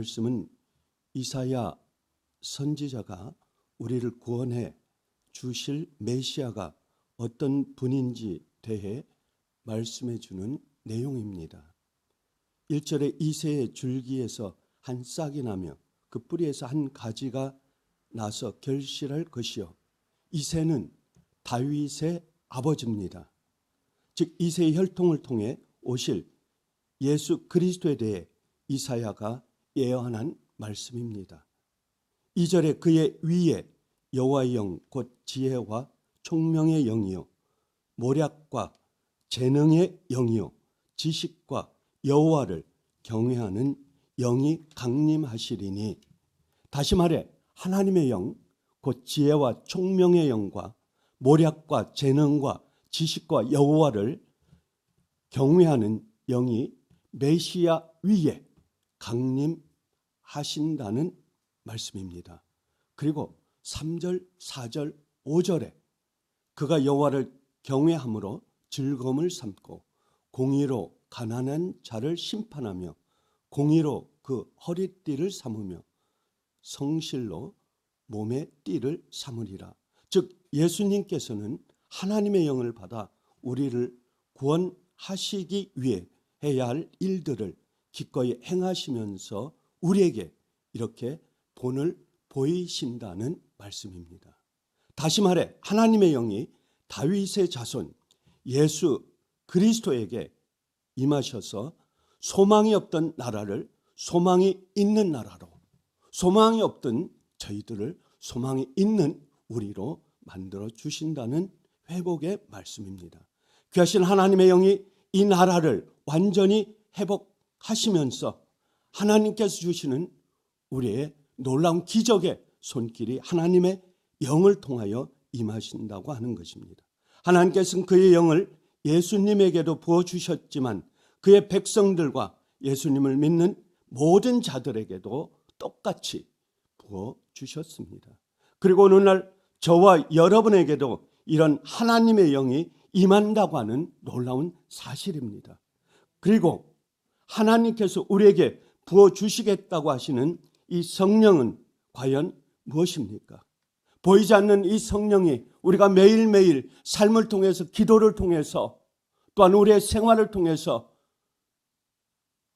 말씀은 이사야 선지자가 우리를 구원해 주실 메시아가 어떤 분인지 대해 말씀해 주는 내용입니다. 1절에 이새의 줄기에서 한 싹이 나며 그 뿌리에서 한 가지가 나서 결실할 것이요. 이새는 다윗의 아버지입니다. 즉 이새의 혈통을 통해 오실 예수 그리스도에 대해 이사야가 예언한 말씀입니다. 2절에 그의 위에 여호와의 영 곧 지혜와 총명의 영이요 모략과 재능의 영이요 지식과 여호와를 경외하는 영이 강림하시리니, 다시 말해 하나님의 영 곧 지혜와 총명의 영과 모략과 재능과 지식과 여호와를 경외하는 영이 메시아 위에 강림하신다는 말씀입니다. 그리고 3절, 4절, 5절에 그가 여호와를 경외함으로 즐거움을 삼고 공의로 가난한 자를 심판하며 공의로 그 허리띠를 삼으며 성실로 몸의 띠를 삼으리라. 즉 예수님께서는 하나님의 영을 받아 우리를 구원하시기 위해 해야 할 일들을 기꺼이 행하시면서 우리에게 이렇게 본을 보이신다는 말씀입니다. 다시 말해 하나님의 영이 다윗의 자손 예수 그리스도에게 임하셔서 소망이 없던 나라를 소망이 있는 나라로, 소망이 없던 저희들을 소망이 있는 우리로 만들어 주신다는 회복의 말씀입니다. 귀하신 하나님의 영이 이 나라를 완전히 회복하시면서 하나님께서 주시는 우리의 놀라운 기적의 손길이 하나님의 영을 통하여 임하신다고 하는 것입니다. 하나님께서는 그의 영을 예수님에게도 부어주셨지만 그의 백성들과 예수님을 믿는 모든 자들에게도 똑같이 부어주셨습니다. 그리고 오늘날 저와 여러분에게도 이런 하나님의 영이 임한다고 하는 놀라운 사실입니다. 그리고 하나님께서 우리에게 부어주시겠다고 하시는 이 성령은 과연 무엇입니까? 보이지 않는 이 성령이 우리가 매일매일 삶을 통해서, 기도를 통해서, 또한 우리의 생활을 통해서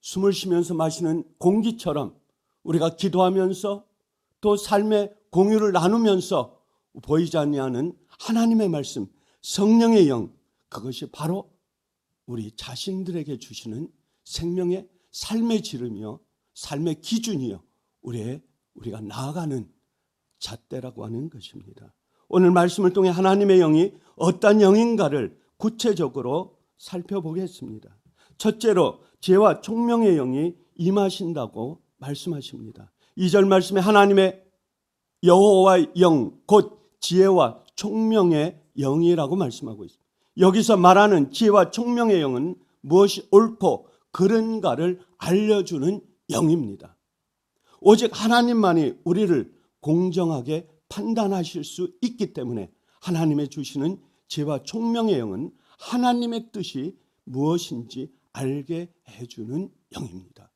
숨을 쉬면서 마시는 공기처럼 우리가 기도하면서 또 삶의 공유를 나누면서 보이지 아니하는 하나님의 말씀, 성령의 영, 그것이 바로 우리 자신들에게 주시는 생명의 삶의 지름이요, 삶의 기준이요, 우리가 나아가는 잣대라고 하는 것입니다. 오늘 말씀을 통해 하나님의 영이 어떤 영인가를 구체적으로 살펴보겠습니다. 첫째로 지혜와 총명의 영이 임하신다고 말씀하십니다. 2절 말씀에 하나님의 여호와의 영 곧 지혜와 총명의 영이라고 말씀하고 있습니다. 여기서 말하는 지혜와 총명의 영은 무엇이 옳고 그른가를 알려주는 영입니다. 오직 하나님만이 우리를 공정하게 판단하실 수 있기 때문에 하나님의 주시는 지혜와 총명의 영은 하나님의 뜻이 무엇인지 알게 해주는 영입니다.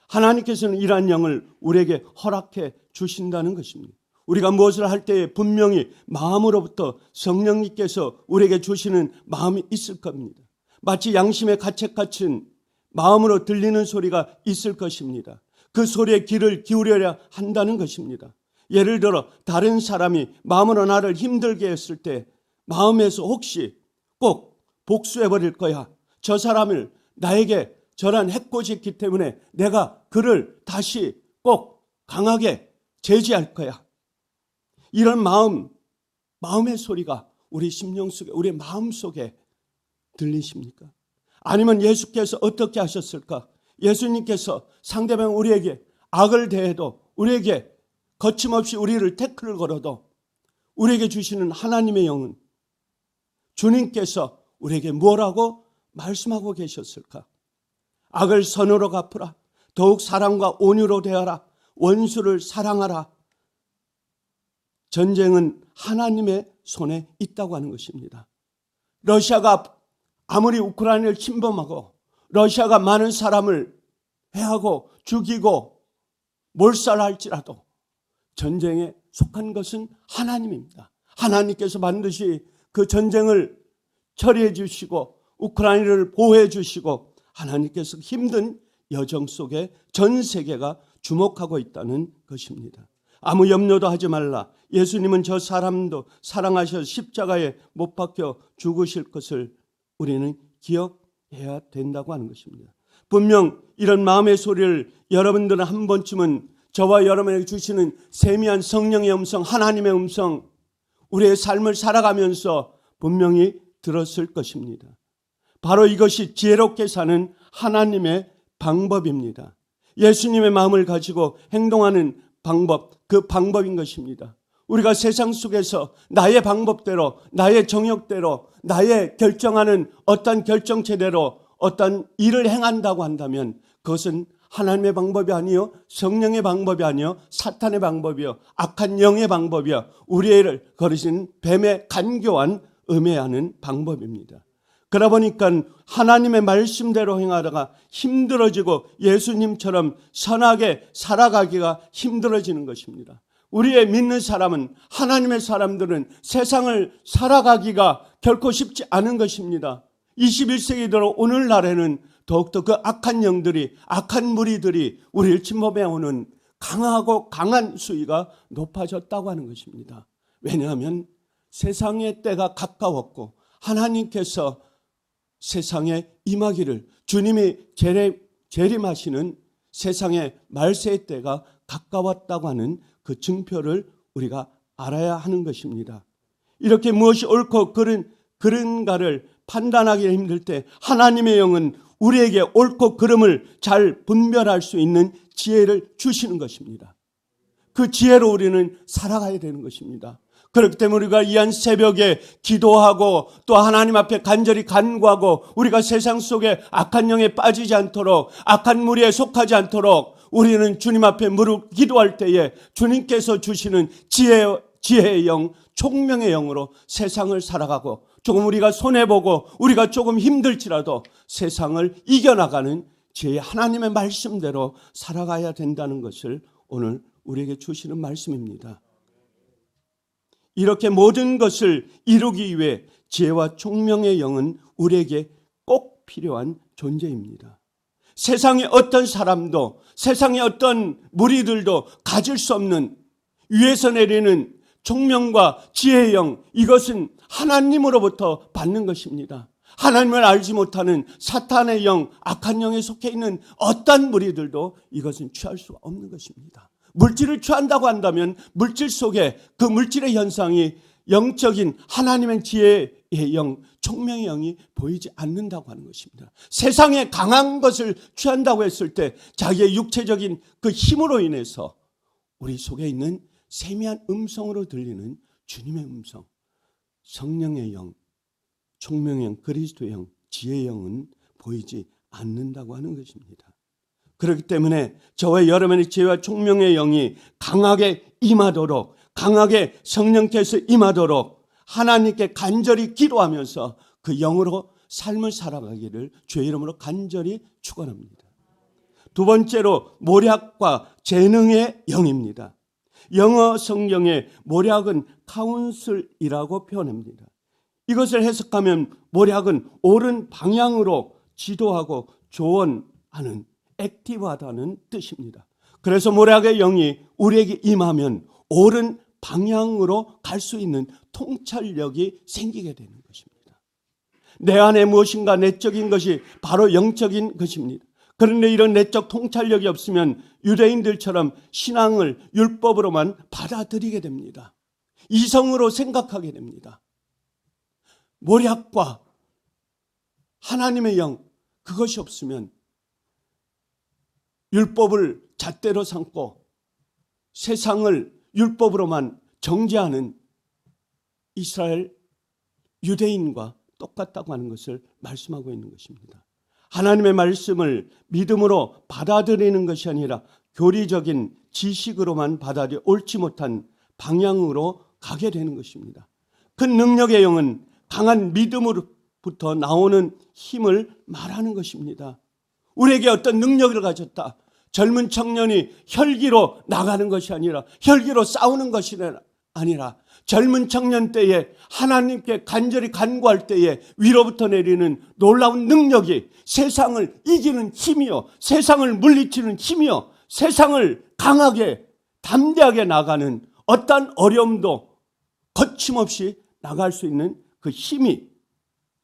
하나님께서는 이러한 영을 우리에게 허락해 주신다는 것입니다. 우리가 무엇을 할 때에 분명히 마음으로부터 성령님께서 우리에게 주시는 마음이 있을 겁니다. 마치 양심에 가책같은 마음으로 들리는 소리가 있을 것입니다. 그 소리에 귀를 기울여야 한다는 것입니다. 예를 들어 다른 사람이 마음으로 나를 힘들게 했을 때 마음에서 혹시 꼭 복수해버릴 거야, 저 사람을 나에게 저런 해코지했기 때문에 내가 그를 다시 꼭 강하게 제지할 거야, 이런 마음의 소리가 우리 심령 속에, 우리 마음 속에 들리십니까? 아니면 예수께서 어떻게 하셨을까? 예수님께서 상대방 우리에게 악을 대해도, 우리에게 거침없이 우리를 태클을 걸어도 우리에게 주시는 하나님의 영은 주님께서 우리에게 뭐라고 말씀하고 계셨을까? 악을 선으로 갚으라, 더욱 사랑과 온유로 대하라, 원수를 사랑하라. 전쟁은 하나님의 손에 있다고 하는 것입니다. 러시아가 아무리 우크라이나를 침범하고 러시아가 많은 사람을 해하고 죽이고 몰살할지라도 전쟁에 속한 것은 하나님입니다. 하나님께서 반드시 그 전쟁을 처리해 주시고 우크라이나를 보호해 주시고 하나님께서 힘든 여정 속에 전 세계가 주목하고 있다는 것입니다. 아무 염려도 하지 말라. 예수님은 저 사람도 사랑하셔 십자가에 못 박혀 죽으실 것을 우리는 기억해야 된다고 하는 것입니다. 분명 이런 마음의 소리를 여러분들은 한 번쯤은 저와 여러분에게 주시는 세미한 성령의 음성, 하나님의 음성, 우리의 삶을 살아가면서 분명히 들었을 것입니다. 바로 이것이 지혜롭게 사는 하나님의 방법입니다. 예수님의 마음을 가지고 행동하는 방법, 그 방법인 것입니다. 우리가 세상 속에서 나의 방법대로, 나의 정욕대로, 나의 결정하는 어떤 결정체대로 어떤 일을 행한다고 한다면 그것은 하나님의 방법이 아니요, 성령의 방법이 아니요, 사탄의 방법이요, 악한 영의 방법이요, 우리를 거르신 뱀의 간교한 음해하는 방법입니다. 그러다 보니까 하나님의 말씀대로 행하다가 힘들어지고 예수님처럼 선하게 살아가기가 힘들어지는 것입니다. 우리의 믿는 사람은, 하나님의 사람들은 세상을 살아가기가 결코 쉽지 않은 것입니다. 21세기 들어 오늘날에는 더욱더 그 악한 영들이, 악한 무리들이 우리를 침범해 오는 강하고 강한 수위가 높아졌다고 하는 것입니다. 왜냐하면 세상의 때가 가까웠고 하나님께서 세상에 임하기를, 주님이 재림하시는 세상의 말세의 때가 가까웠다고 하는 그 증표를 우리가 알아야 하는 것입니다. 이렇게 무엇이 옳고 그른가를 판단하기 힘들 때 하나님의 영은 우리에게 옳고 그름을 잘 분별할 수 있는 지혜를 주시는 것입니다. 그 지혜로 우리는 살아가야 되는 것입니다. 그렇기 때문에 우리가 이 한 새벽에 기도하고 또 하나님 앞에 간절히 간구하고 우리가 세상 속에 악한 영에 빠지지 않도록, 악한 무리에 속하지 않도록 우리는 주님 앞에 무릎 기도할 때에 주님께서 주시는 지혜의 영, 총명의 영으로 세상을 살아가고, 조금 우리가 손해보고 우리가 조금 힘들지라도 세상을 이겨나가는 지혜의 하나님의 말씀대로 살아가야 된다는 것을 오늘 우리에게 주시는 말씀입니다. 이렇게 모든 것을 이루기 위해 지혜와 총명의 영은 우리에게 꼭 필요한 존재입니다. 세상의 어떤 사람도, 세상의 어떤 무리들도 가질 수 없는 위에서 내리는 총명과 지혜의 영, 이것은 하나님으로부터 받는 것입니다. 하나님을 알지 못하는 사탄의 영, 악한 영에 속해 있는 어떤 무리들도 이것은 취할 수 없는 것입니다. 물질을 취한다고 한다면 물질 속에 그 물질의 현상이 영적인 하나님의 지혜의 영, 총명의 영이 보이지 않는다고 하는 것입니다. 세상에 강한 것을 취한다고 했을 때 자기의 육체적인 그 힘으로 인해서 우리 속에 있는 세미한 음성으로 들리는 주님의 음성, 성령의 영, 총명의 영, 그리스도의 영, 지혜의 영은 보이지 않는다고 하는 것입니다. 그렇기 때문에 저와 여러분의 지혜와 총명의 영이 강하게 임하도록, 강하게 성령께서 임하도록 하나님께 간절히 기도하면서 그 영으로 삶을 살아가기를 주의 이름으로 간절히 축원합니다. 두 번째로 모략과 재능의 영입니다. 영어 성경의 모략은 카운슬이라고 표현합니다. 이것을 해석하면 모략은 옳은 방향으로 지도하고 조언하는, 액티브하다는 뜻입니다. 그래서 모략의 영이 우리에게 임하면 옳은 방향으로 갈 수 있는 통찰력이 생기게 되는 것입니다. 내 안에 무엇인가 내적인 것이 바로 영적인 것입니다. 그런데 이런 내적 통찰력이 없으면 유대인들처럼 신앙을 율법으로만 받아들이게 됩니다. 이성으로 생각하게 됩니다. 모략과 하나님의 영, 그것이 없으면 율법을 잣대로 삼고 세상을 율법으로만 정죄하는 이스라엘 유대인과 똑같다고 하는 것을 말씀하고 있는 것입니다. 하나님의 말씀을 믿음으로 받아들이는 것이 아니라 교리적인 지식으로만 받아들여 옳지 못한 방향으로 가게 되는 것입니다. 그 능력의 영은 강한 믿음으로부터 나오는 힘을 말하는 것입니다. 우리에게 어떤 능력을 가졌다. 젊은 청년이 혈기로 나가는 것이 아니라, 혈기로 싸우는 것이 아니라, 젊은 청년 때에 하나님께 간절히 간구할 때에 위로부터 내리는 놀라운 능력이 세상을 이기는 힘이요, 세상을 물리치는 힘이요, 세상을 강하게 담대하게 나가는 어떠한 어려움도 거침없이 나갈 수 있는 그 힘이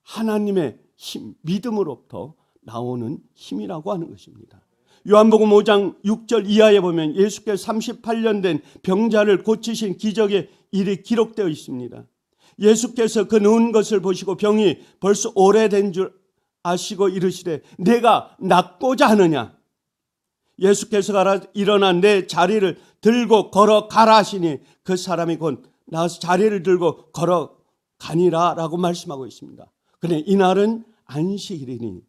하나님의 힘, 믿음으로부터 나오는 힘이라고 하는 것입니다. 요한복음 5장 6절 이하에 보면 예수께서 38년 된 병자를 고치신 기적의 일이 기록되어 있습니다. 예수께서 그 누운 것을 보시고 병이 벌써 오래된 줄 아시고 이르시되 내가 낫고자 하느냐. 예수께서 일어나 내 자리를 들고 걸어가라 하시니 그 사람이 곧 나와서 자리를 들고 걸어가니라 라고 말씀하고 있습니다. 그런데 이날은 안식일이니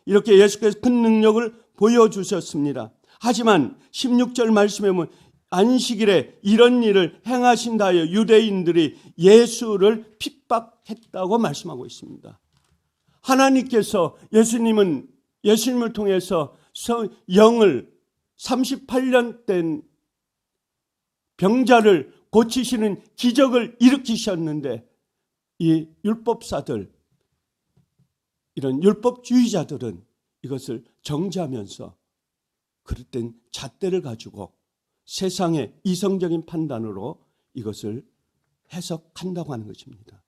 이렇게 예수께서 큰 능력을 보여주셨습니다. 하지만 16절 말씀에 보면 안식일에 이런 일을 행하신다 하여 유대인들이 예수를 핍박했다고 말씀하고 있습니다. 하나님께서 예수님을 통해서 영을 38년 된 병자를 고치시는 기적을 일으키셨는데 이 율법사들, 이런 율법주의자들은 이것을 정죄하면서 그럴 땐 잣대를 가지고 세상의 이성적인 판단으로 이것을 해석한다고 하는 것입니다.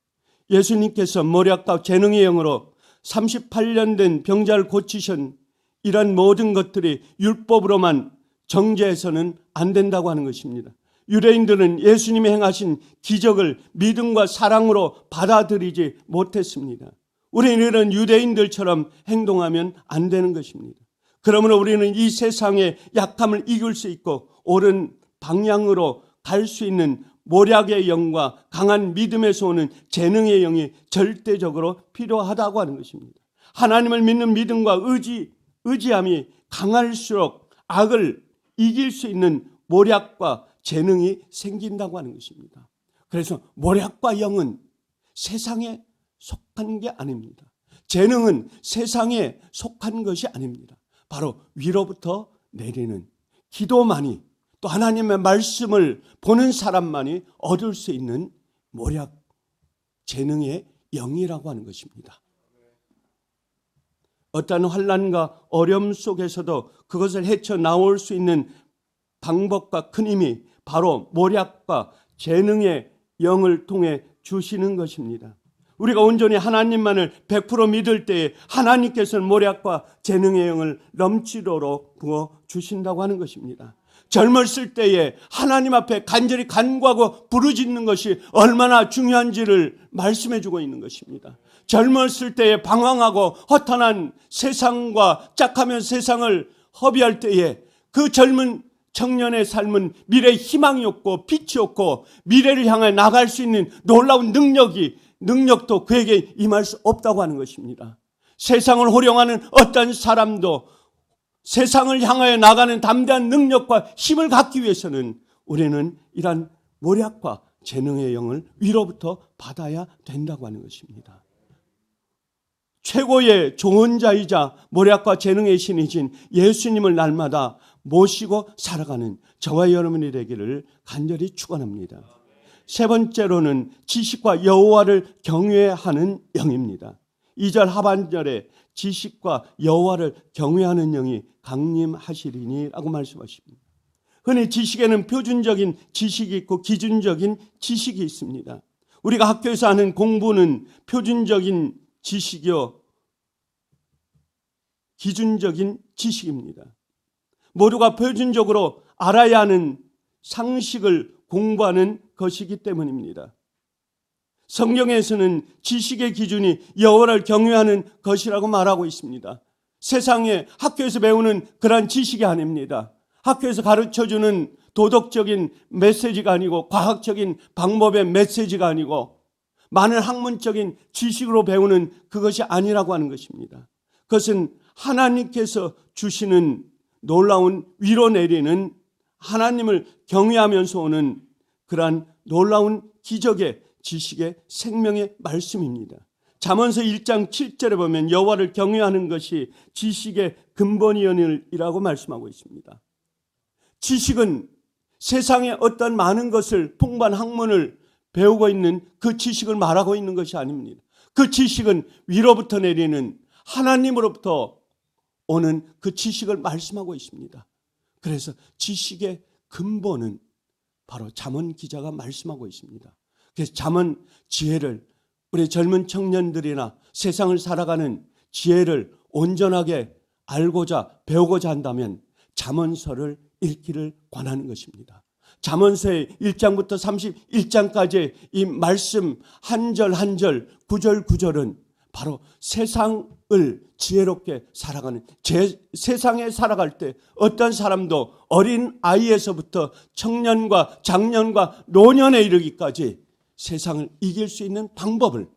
예수님께서 모략과 재능의 영으로 38년 된 병자를 고치신 이런 모든 것들이 율법으로만 정죄해서는 안 된다고 하는 것입니다. 유대인들은 예수님이 행하신 기적을 믿음과 사랑으로 받아들이지 못했습니다. 우리는 유대인들처럼 행동하면 안 되는 것입니다. 그러므로 우리는 이 세상의 약함을 이길 수 있고 옳은 방향으로 갈 수 있는 모략의 영과 강한 믿음에서 오는 재능의 영이 절대적으로 필요하다고 하는 것입니다. 하나님을 믿는 믿음과 의지함이 강할수록 악을 이길 수 있는 모략과 재능이 생긴다고 하는 것입니다. 그래서 모략과 영은 세상에 속한 게 아닙니다. 재능은 세상에 속한 것이 아닙니다. 바로 위로부터 내리는 기도만이, 또 하나님의 말씀을 보는 사람만이 얻을 수 있는 모략 재능의 영이라고 하는 것입니다. 어떠한 환난과 어려움 속에서도 그것을 헤쳐나올 수 있는 방법과 큰 힘이 바로 모략과 재능의 영을 통해 주시는 것입니다. 우리가 온전히 하나님만을 100% 믿을 때에 하나님께서는 모략과 재능의 영을 넘치도록 부어주신다고 하는 것입니다. 젊었을 때에 하나님 앞에 간절히 간구하고 부르짖는 것이 얼마나 중요한지를 말씀해 주고 있는 것입니다. 젊었을 때에 방황하고 허탄한 세상과 짝하면 세상을 허비할 때에 그 젊은 청년의 삶은 미래의 희망이 없고 빛이 없고 미래를 향해 나갈 수 있는 놀라운 능력도 그에게 임할 수 없다고 하는 것입니다. 세상을 호령하는 어떤 사람도 세상을 향하여 나가는 담대한 능력과 힘을 갖기 위해서는 우리는 이러한 모략과 재능의 영을 위로부터 받아야 된다고 하는 것입니다. 최고의 조언자이자 모략과 재능의 신이신 예수님을 날마다 모시고 살아가는 저와 여러분이 되기를 간절히 축원합니다. 세 번째로는 지식과 여호와를 경외하는 영입니다. 2절 하반절에 지식과 여호와를 경외하는 영이 강림하시리니 라고 말씀하십니다. 흔히 지식에는 표준적인 지식이 있고 기준적인 지식이 있습니다. 우리가 학교에서 하는 공부는 표준적인 지식이요 기준적인 지식입니다. 모두가 표준적으로 알아야 하는 상식을 공부하는 것이기 때문입니다. 성경에서는 지식의 기준이 여호와를 경외하는 것이라고 말하고 있습니다. 세상에 학교에서 배우는 그러한 지식이 아닙니다. 학교에서 가르쳐주는 도덕적인 메시지가 아니고 과학적인 방법의 메시지가 아니고 많은 학문적인 지식으로 배우는 그것이 아니라고 하는 것입니다. 그것은 하나님께서 주시는 놀라운 위로 내리는 하나님을 경외하면서 오는 그러한 놀라운 기적의 지식의 생명의 말씀입니다. 잠언서 1장 7절에 보면 여호와를 경외하는 것이 지식의 근본이니라고 말씀하고 있습니다. 지식은 세상에 어떤 많은 것을 풍부한 학문을 배우고 있는 그 지식을 말하고 있는 것이 아닙니다. 그 지식은 위로부터 내리는 하나님으로부터 오는 그 지식을 말씀하고 있습니다. 그래서 지식의 근본은 바로 잠언 기자가 말씀하고 있습니다. 그래서 잠언 지혜를 우리 젊은 청년들이나 세상을 살아가는 지혜를 온전하게 알고자 배우고자 한다면 잠언서를 읽기를 권하는 것입니다. 잠언서의 1장부터 31장까지의 이 말씀 한 절 한 절, 구절 구절은 바로 세상을 지혜롭게 살아가는, 세상에 살아갈 때 어떤 사람도 어린 아이에서부터 청년과 장년과 노년에 이르기까지 세상을 이길 수 있는 방법을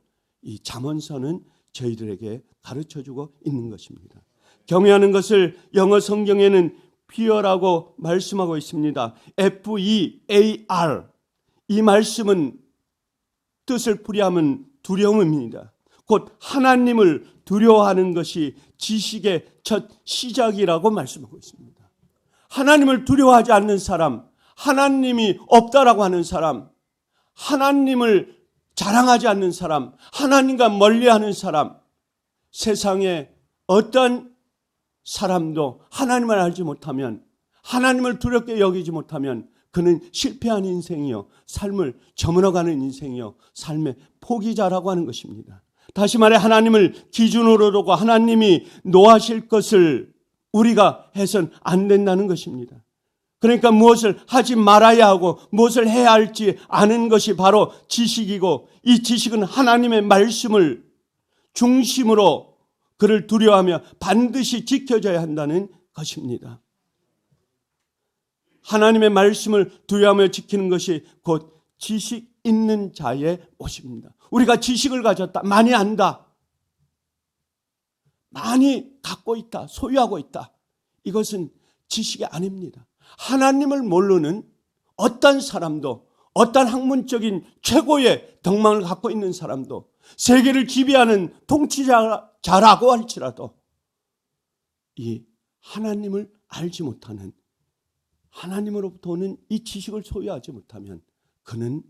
이 잠언서는 저희들에게 가르쳐주고 있는 것입니다. 경외하는 것을 영어 성경에는 fear라고 말씀하고 있습니다. F-E-A-R. 이 말씀은 뜻을 풀이하면 두려움입니다. 곧 하나님을 두려워하는 것이 지식의 첫 시작이라고 말씀하고 있습니다. 하나님을 두려워하지 않는 사람, 하나님이 없다라고 하는 사람, 하나님을 자랑하지 않는 사람, 하나님과 멀리하는 사람, 세상에 어떤 사람도 하나님을 알지 못하면, 하나님을 두렵게 여기지 못하면 그는 실패한 인생이요, 삶을 저물어가는 인생이요, 삶의 포기자라고 하는 것입니다. 다시 말해 하나님을 기준으로 두고 하나님이 노하실 것을 우리가 해서는 안 된다는 것입니다. 그러니까 무엇을 하지 말아야 하고 무엇을 해야 할지 아는 것이 바로 지식이고, 이 지식은 하나님의 말씀을 중심으로 그를 두려워하며 반드시 지켜져야 한다는 것입니다. 하나님의 말씀을 두려워하며 지키는 것이 곧 지식 있는 자의 모습입니다. 우리가 지식을 가졌다, 많이 안다, 많이 갖고 있다, 소유하고 있다, 이것은 지식이 아닙니다. 하나님을 모르는 어떤 사람도, 어떤 학문적인 최고의 덕망을 갖고 있는 사람도, 세계를 지배하는 통치자라고 할지라도 이 하나님을 알지 못하는, 하나님으로부터 오는 이 지식을 소유하지 못하면 그는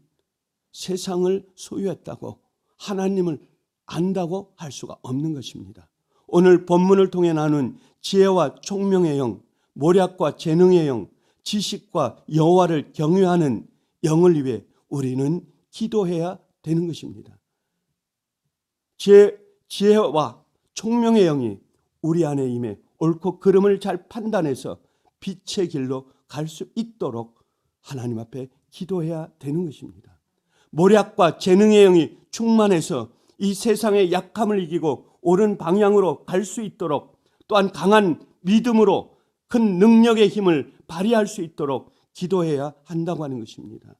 세상을 소유했다고, 하나님을 안다고 할 수가 없는 것입니다. 오늘 본문을 통해 나눈 지혜와 총명의 영, 모략과 재능의 영, 지식과 여호와를 경외하는 영을 위해 우리는 기도해야 되는 것입니다. 지혜와 총명의 영이 우리 안에 임해 옳고 그름을 잘 판단해서 빛의 길로 갈 수 있도록 하나님 앞에 기도해야 되는 것입니다. 모략과 재능의 영이 충만해서 이 세상의 약함을 이기고 옳은 방향으로 갈 수 있도록, 또한 강한 믿음으로 큰 능력의 힘을 발휘할 수 있도록 기도해야 한다고 하는 것입니다.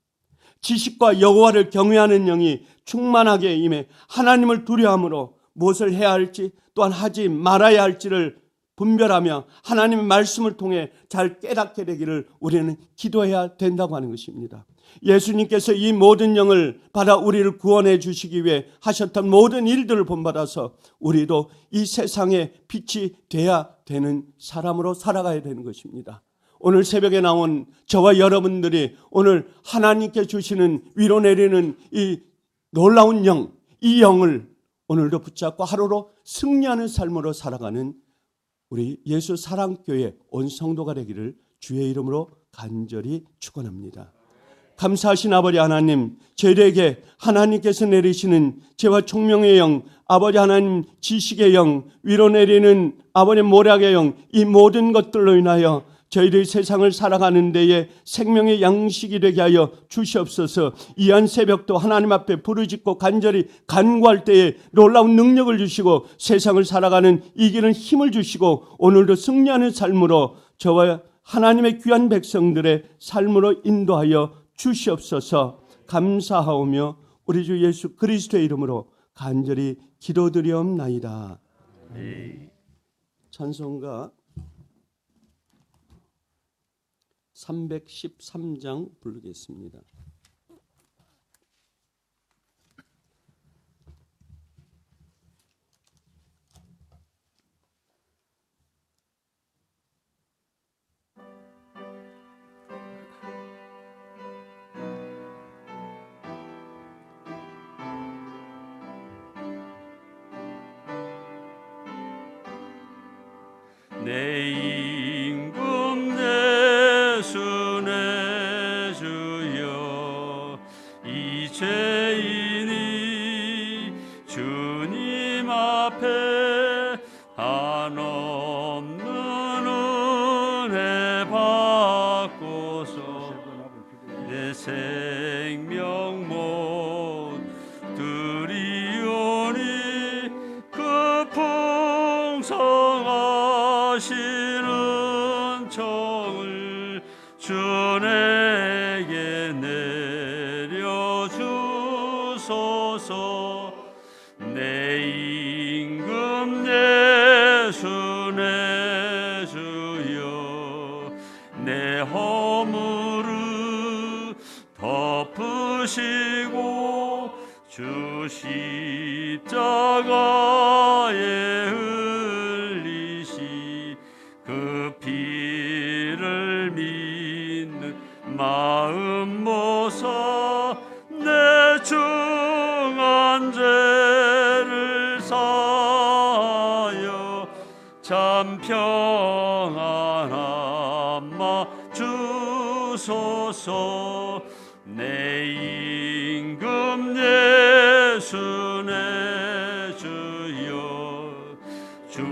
지식과 여호와를 경외하는 영이 충만하게 임해 하나님을 두려워함으로 무엇을 해야 할지, 또한 하지 말아야 할지를 분별하며 하나님의 말씀을 통해 잘 깨닫게 되기를 우리는 기도해야 된다고 하는 것입니다. 예수님께서 이 모든 영을 받아 우리를 구원해 주시기 위해 하셨던 모든 일들을 본받아서 우리도 이 세상에 빛이 돼야 되는 사람으로 살아가야 되는 것입니다. 오늘 새벽에 나온 저와 여러분들이 오늘 하나님께 주시는 위로 내리는 이 놀라운 영, 이 영을 오늘도 붙잡고 하루로 승리하는 삶으로 살아가는 우리 예수 사랑교회 온 성도가 되기를 주의 이름으로 간절히 축원합니다. 감사하신 아버지 하나님, 저희에게 하나님께서 내리시는 지혜와 총명의 영, 아버지 하나님 지식의 영, 위로 내리는 아버지 모략의 영, 이 모든 것들로 인하여 저희들이 세상을 살아가는 데에 생명의 양식이 되게 하여 주시옵소서. 이한 새벽도 하나님 앞에 부르짖고 간절히 간구할 때에 놀라운 능력을 주시고 세상을 살아가는 이기는 힘을 주시고 오늘도 승리하는 삶으로 저와 하나님의 귀한 백성들의 삶으로 인도하여 주시옵소서. 감사하오며 우리 주 예수 그리스도의 이름으로 간절히 기도드리옵나이다. 찬송가 313장 부르겠습니다. 내 임금 예수 내 주여 이 죄인이 주님 앞에 한없는 은혜 받고서 내 생명 못 드리오니 그 풍성하시는 정을 주 내게 내려주소서. 내 임금 예수 내 주여 내 허물을 덮으시고 주 십자가에 흘리시 그 피를 믿는 마음 모사 내 중한 죄를 사하여 참 평안 함마 주소서. 내 임금 예수 내 주여 주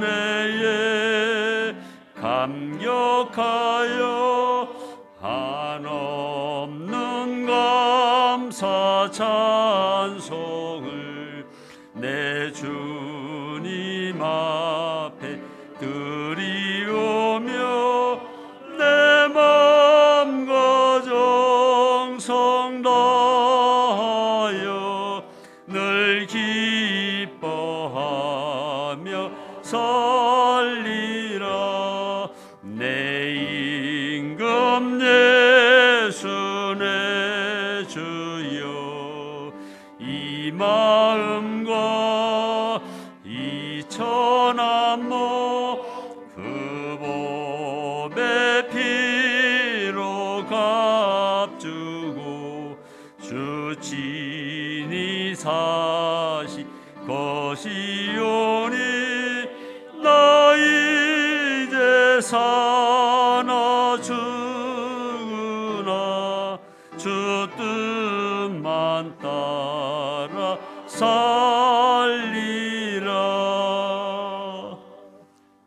은혜에 감격하여 한없는 감사 찬송을 내 주님 앞에 드리오며 내 맘과 정성 다하여 늘 기뻐하며 살리라. 내 임금 예수 내 주여 이 마음과 이 천한모 그 몸의 피로 값주고 주 친히 사시 것이오니 나 이제 사나 죽으나 주 뜻만 따라 사